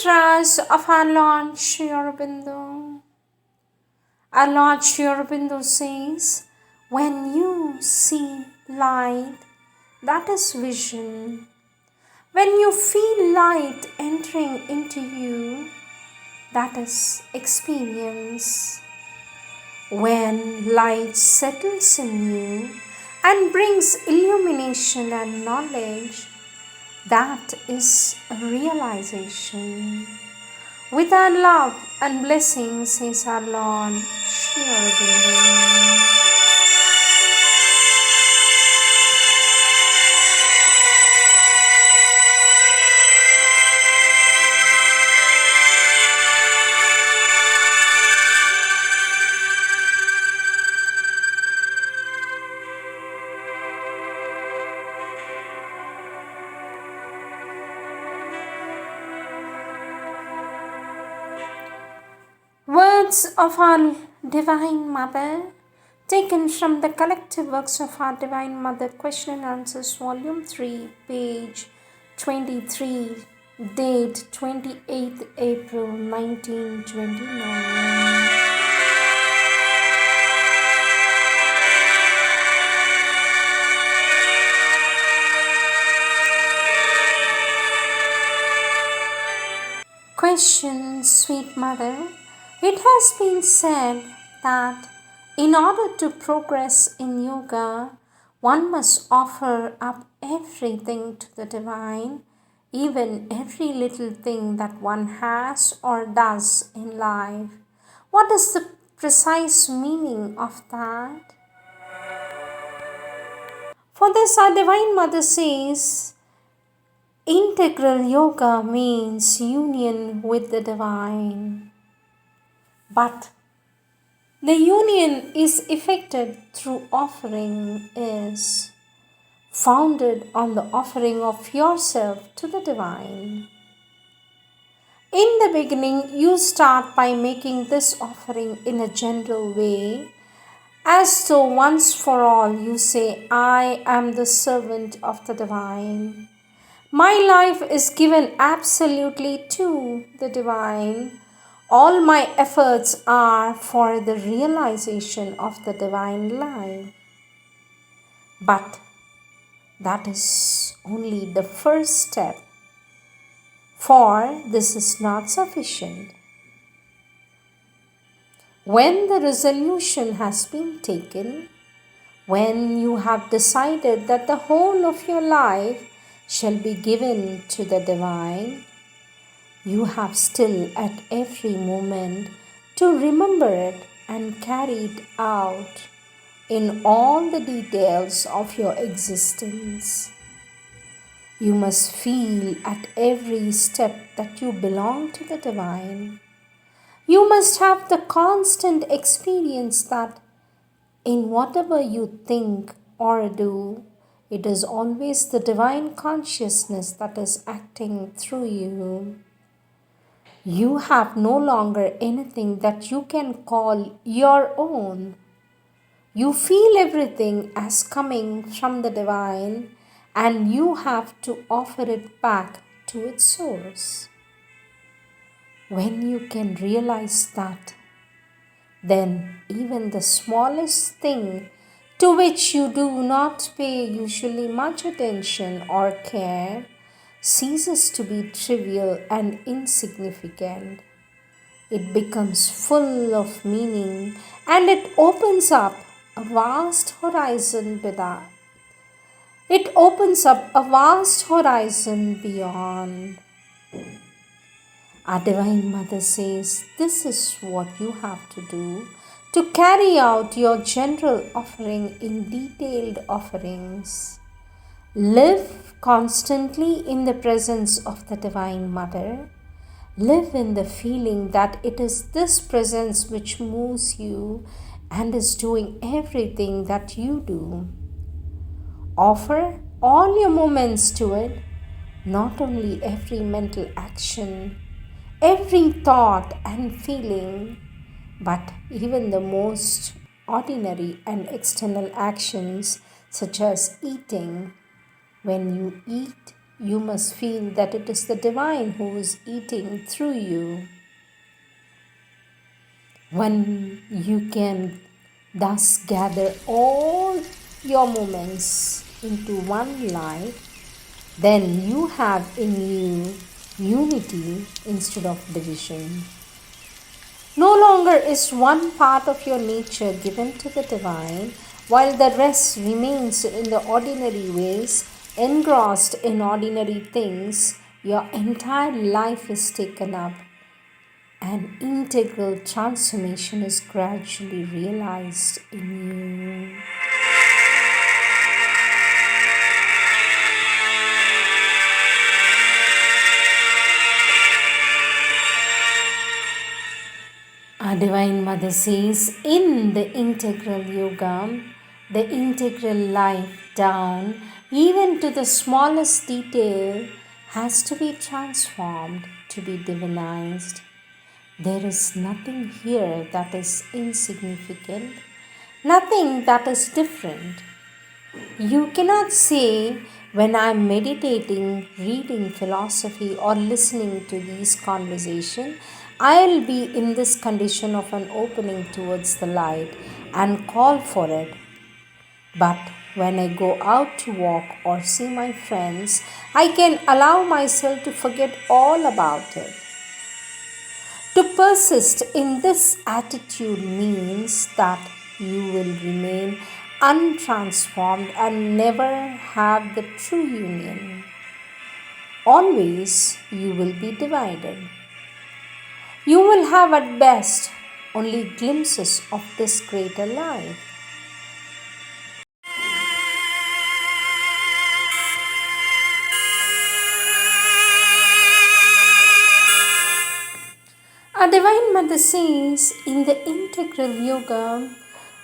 mantras of our Lord Sri Aurobindo. Our Lord Sri Aurobindo says, when you see light, that is vision. When you feel light entering into you, that is experience. When light settles in you and brings illumination and knowledge, that is a realization. With our love and blessings, says our Lord Sri Aurobindo. Words of our Divine Mother, taken from the collective works of our Divine Mother, Question and Answers, Volume 3, page 23, date 28th April 1929. Question, sweet Mother. It has been said that in order to progress in yoga, one must offer up everything to the divine, even every little thing that one has or does in life. What is the precise meaning of that? For this, our Divine Mother says, integral yoga means union with the divine. But the union is effected through offering, is founded on the offering of yourself to the divine. In the beginning, you start by making this offering in a general way, as though once for all you say, I am the servant of the divine. My life is given absolutely to the divine. All my efforts are for the realization of the divine life. But that is only the first step, for this is not sufficient. When the resolution has been taken, when you have decided that the whole of your life shall be given to the divine, you have still at every moment to remember it and carry it out in all the details of your existence. You must feel at every step that you belong to the divine. You must have the constant experience that in whatever you think or do, it is always the divine consciousness that is acting through you. You have no longer anything that you can call your own. You feel everything as coming from the divine, and you have to offer it back to its source. When you can realize that, then even the smallest thing to which you do not pay usually much attention or care ceases to be trivial and insignificant. It becomes full of meaning and it opens up a vast horizon beyond. It opens up a vast horizon beyond. Our Divine Mother says this is what you have to do to carry out your general offering in detailed offerings. Live constantly in the presence of the Divine Mother. Live in the feeling that it is this presence which moves you and is doing everything that you do. Offer all your moments to it, not only every mental action, every thought and feeling, but even the most ordinary and external actions such as eating. When you eat, you must feel that it is the divine who is eating through you. When you can thus gather all your moments into one life, then you have in you unity instead of division. No longer is one part of your nature given to the divine, while the rest remains in the ordinary ways, engrossed in ordinary things. Your entire life is taken up. An integral transformation is gradually realized in you. Our Divine Mother says in the integral yoga, the integral life down, even to the smallest detail, has to be transformed to be divinized. There is nothing here that is insignificant, nothing that is different. You cannot say, when I am meditating, reading philosophy, or listening to these conversations, I'll be in this condition of an opening towards the light and call for it. But when I go out to walk or see my friends, I can allow myself to forget all about it. To persist in this attitude means that you will remain untransformed and never have the true union. Always you will be divided. You will have at best only glimpses of this greater life. Our Divine Mother says in the integral yoga,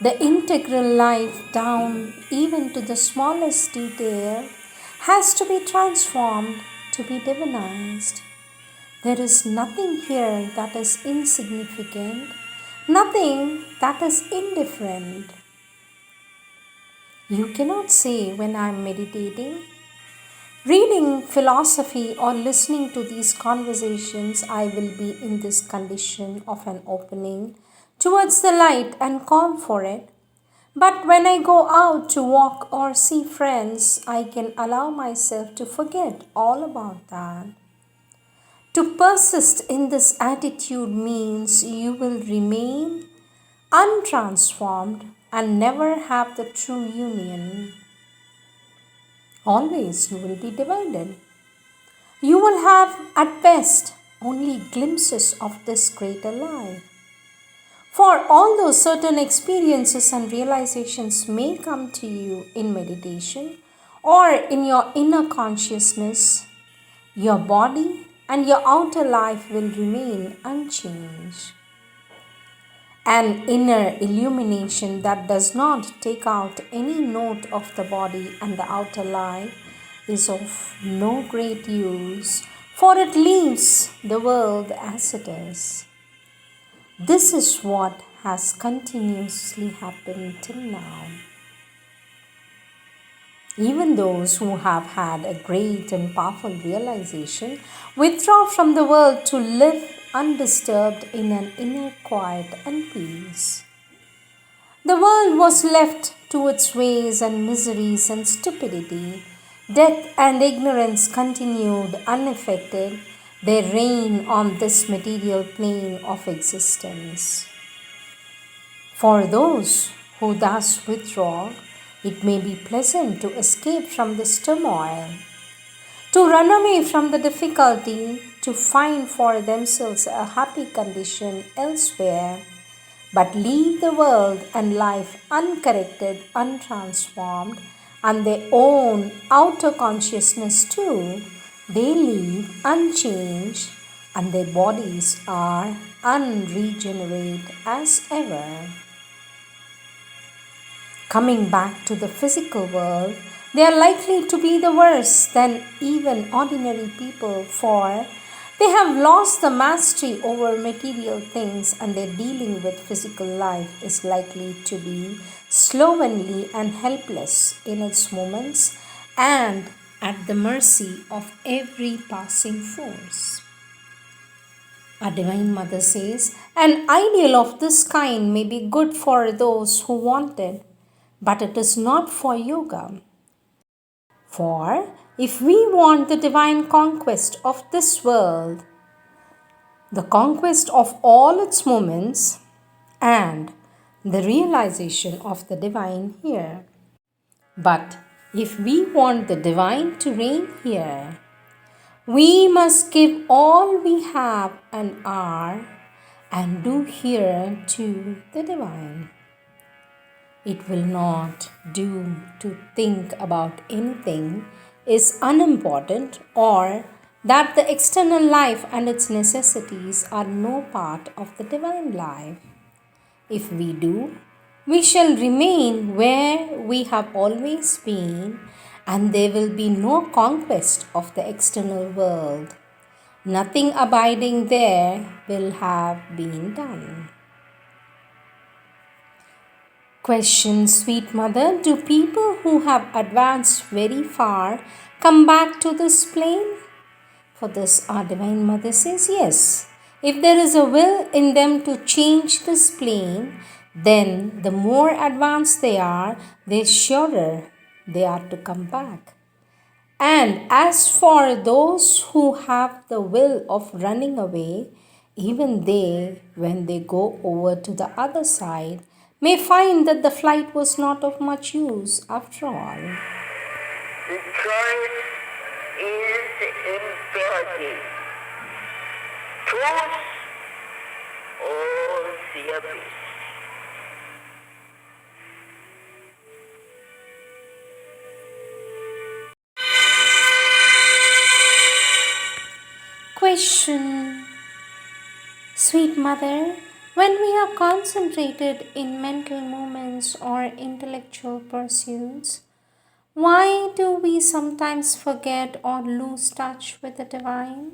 the integral life down even to the smallest detail has to be transformed to be divinized. There is nothing here that is insignificant, nothing that is indifferent. You cannot say, when I am meditating, reading philosophy, or listening to these conversations, I will be in this condition of an opening towards the light and call for it. But when I go out to walk or see friends, I can allow myself to forget all about that. To persist in this attitude means you will remain untransformed and never have the true union. Always you will be divided. You will have at best only glimpses of this greater life. For although certain experiences and realizations may come to you in meditation or in your inner consciousness, your body and your outer life will remain unchanged. An inner illumination that does not take out any note of the body and the outer life is of no great use, for it leaves the world as it is. This is what has continuously happened till now. Even those who have had a great and powerful realization withdraw from the world to live undisturbed in an inner quiet and peace. The world was left to its ways and miseries and stupidity. Death and ignorance continued unaffected their reign on this material plane of existence. For those who thus withdraw, it may be pleasant to escape from this turmoil, to run away from the difficulty, to find for themselves a happy condition elsewhere, but leave the world and life uncorrected, untransformed, and their own outer consciousness too, they leave unchanged, and their bodies are unregenerate as ever. Coming back to the physical world, they are likely to be the worse than even ordinary people, for they have lost the mastery over material things, and their dealing with physical life is likely to be slovenly and helpless in its moments, and at the mercy of every passing force. Our Divine Mother says, an ideal of this kind may be good for those who want it, but it is not for yoga. For if we want the divine conquest of this world, the conquest of all its moments, and the realization of the divine here. But if we want the divine to reign here, we must give all we have and are and do here to the divine. It will not do to think about anything is unimportant or that the external life and its necessities are no part of the divine life. If we do, we shall remain where we have always been, and there will be no conquest of the external world. Nothing abiding there will have been done. Question, sweet mother, do people who have advanced very far come back to this plane? For this, our Divine Mother says yes. If there is a will in them to change this plane, then the more advanced they are, the surer they are to come back. And as for those who have the will of running away, even they, when they go over to the other side, may find that the flight was not of much use after all. The choice is imperative. Truth or the abyss. Question, sweet mother, when we are concentrated in mental movements or intellectual pursuits, why do we sometimes forget or lose touch with the divine?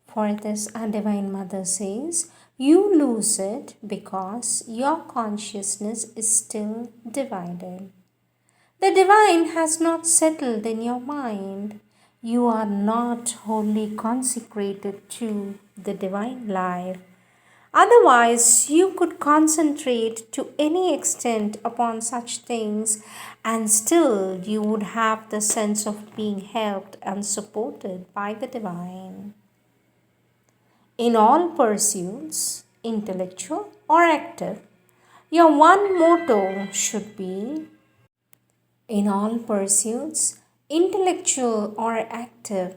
For this, our Divine Mother says, you lose it because your consciousness is still divided. The divine has not settled in your mind. You are not wholly consecrated to the divine life. Otherwise, you could concentrate to any extent upon such things, and still you would have the sense of being helped and supported by the divine. In all pursuits, intellectual or active, your one motto should be, in all pursuits, intellectual or active,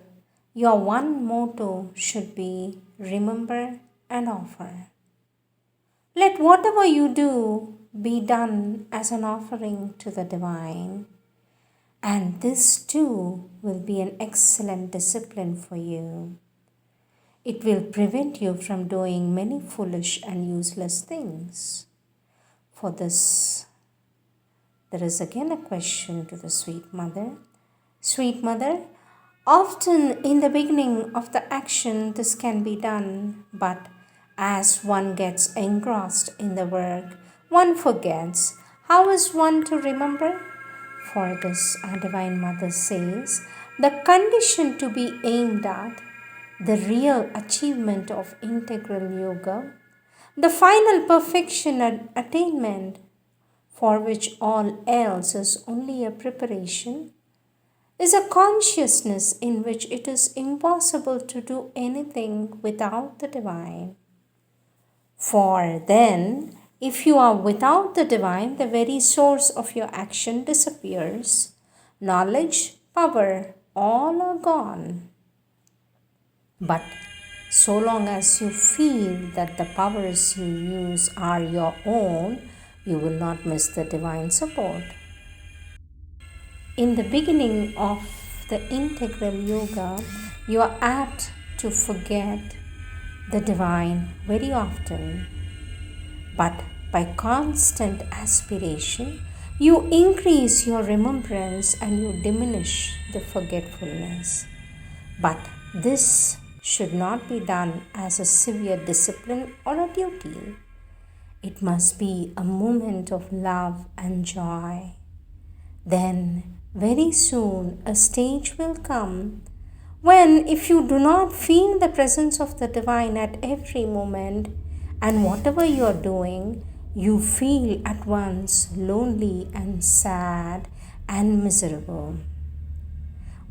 your one motto should be remember and offer. Let whatever you do be done as an offering to the divine, and this too will be an excellent discipline for you. It will prevent you from doing many foolish and useless things. For this, there is again a question to the sweet mother. Sweet mother, often in the beginning of the action this can be done, but as one gets engrossed in the work, one forgets. How is one to remember? For this, our Divine Mother says, the condition to be aimed at, the real achievement of integral yoga, the final perfection and attainment, for which all else is only a preparation, is a consciousness in which it is impossible to do anything without the divine. For then, if you are without the divine, the very source of your action disappears. Knowledge, power, all are gone. But so long as you feel that the powers you use are your own, you will not miss the divine support. In the beginning of the integral yoga, you are apt to forget the divine very often. But by constant aspiration, you increase your remembrance and you diminish the forgetfulness. But this should not be done as a severe discipline or a duty. It must be a moment of love and joy. Then Very soon a stage will come when, if you do not feel the presence of the divine at every moment, and whatever you are doing, you feel at once lonely and sad and miserable.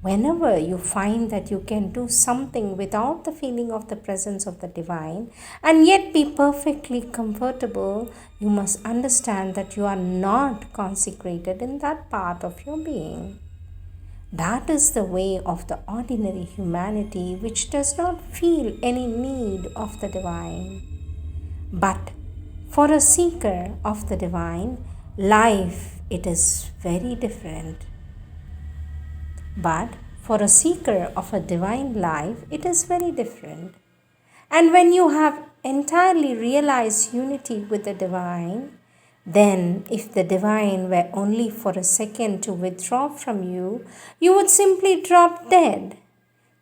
Whenever you find that you can do something without the feeling of the presence of the divine and yet be perfectly comfortable, you must understand that you are not consecrated in that part of your being. That is the way of the ordinary humanity which does not feel any need of the divine. But for a seeker of the divine, life it is very different. But for a seeker of a divine life, it is very different. And when you have entirely realized unity with the divine, then if the divine were only for a second to withdraw from you, you would simply drop dead.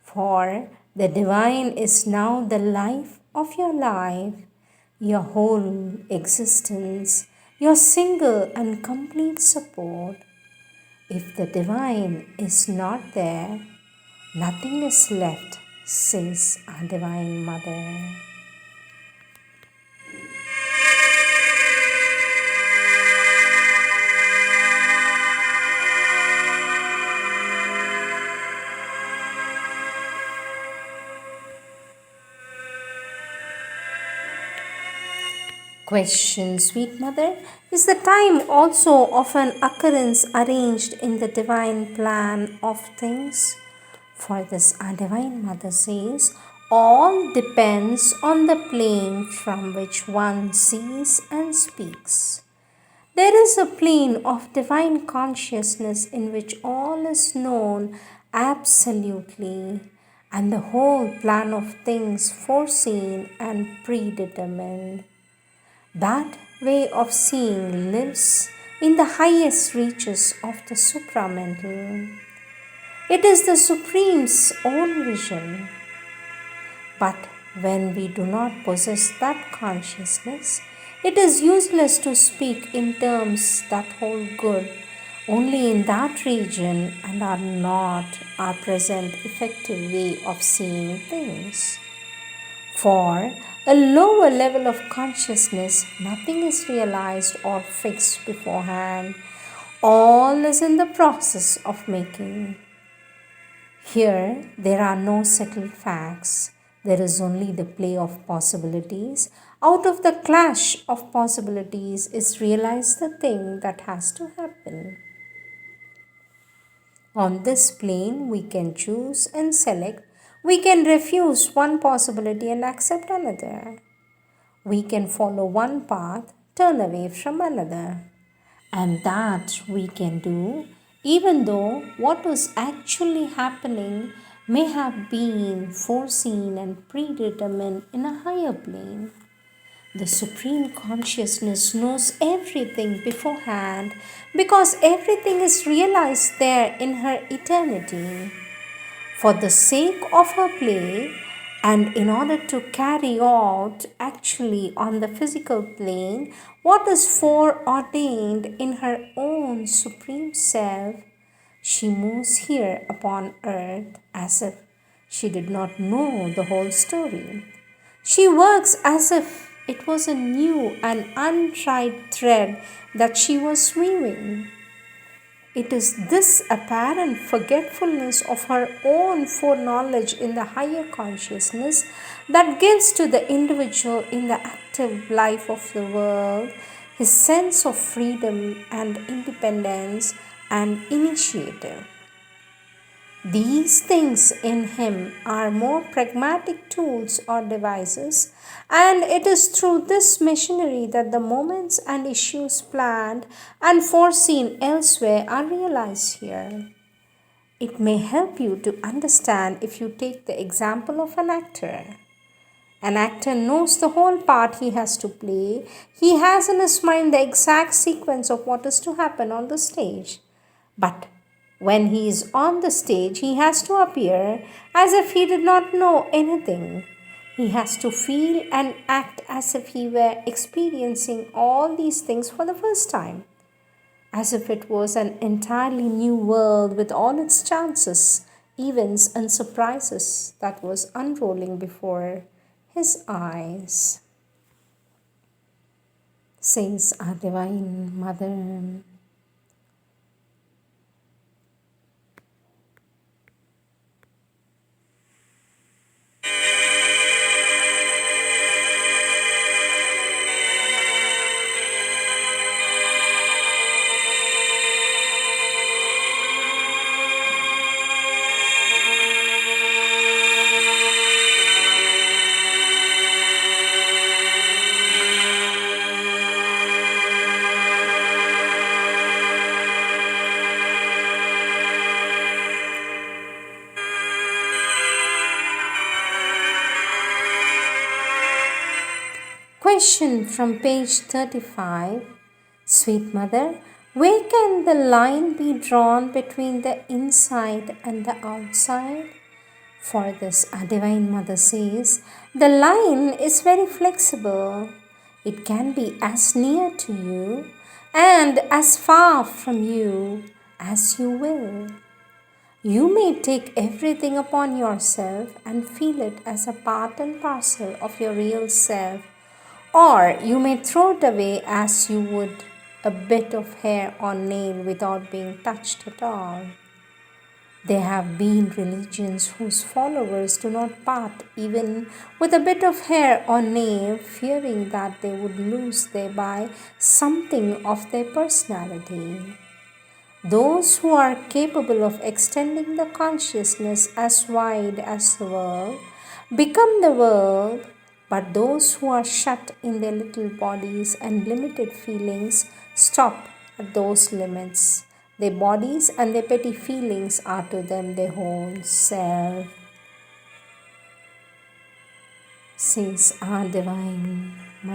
For the divine is now the life of your life, your whole existence, your single and complete support. If the divine is not there, nothing is left, says our Divine Mother. Question, sweet mother, is the time also of an occurrence arranged in the divine plan of things? For this, our Divine Mother says, all depends on the plane from which one sees and speaks. There is a plane of divine consciousness in which all is known absolutely, and the whole plan of things foreseen and predetermined. That way of seeing lives in the highest reaches of the supramental. It is the Supreme's own vision. But when we do not possess that consciousness, it is useless to speak in terms that hold good only in that region and are not our present effective way of seeing things. For a lower level of consciousness, nothing is realized or fixed beforehand. All is in the process of making. Here, there are no settled facts. There is only the play of possibilities. Out of the clash of possibilities is realized the thing that has to happen. On this plane, we can choose and select. We can refuse one possibility and accept another. We can follow one path, turn away from another. And that we can do even though what was actually happening may have been foreseen and predetermined in a higher plane. The Supreme Consciousness knows everything beforehand because everything is realized there in her eternity. For the sake of her play, and in order to carry out actually on the physical plane what is foreordained in her own Supreme Self, she moves here upon earth as if she did not know the whole story. She works as if it was a new and untried thread that she was weaving. It is this apparent forgetfulness of her own foreknowledge in the higher consciousness that gives to the individual in the active life of the world his sense of freedom and independence and initiative. These things in him are more pragmatic tools or devices, and it is through this machinery that the moments and issues planned and foreseen elsewhere are realized here. It may help you to understand if you take the example of an actor. An actor knows the whole part he has to play. He has in his mind the exact sequence of what is to happen on the stage. But when he is on the stage, he has to appear as if he did not know anything. He has to feel and act as if he were experiencing all these things for the first time. as if it was an entirely new world with all its chances, events, and surprises that was unrolling before his eyes, says our Divine Mother. Question from page 35. Sweet Mother, where can the line be drawn between the inside and the outside? For this, our Divine Mother says, the line is very flexible. It can be as near to you and as far from you as you will. You may take everything upon yourself and feel it as a part and parcel of your real self, or you may throw it away as you would a bit of hair or nail without being touched at all. There have been religions whose followers do not part even with a bit of hair or nail, fearing that they would lose thereby something of their personality. Those who are capable of extending the consciousness as wide as the world become the world, but those who are shut in their little bodies and limited feelings stop at those limits. Their bodies and their petty feelings are to them their whole self, says our Divine Mother.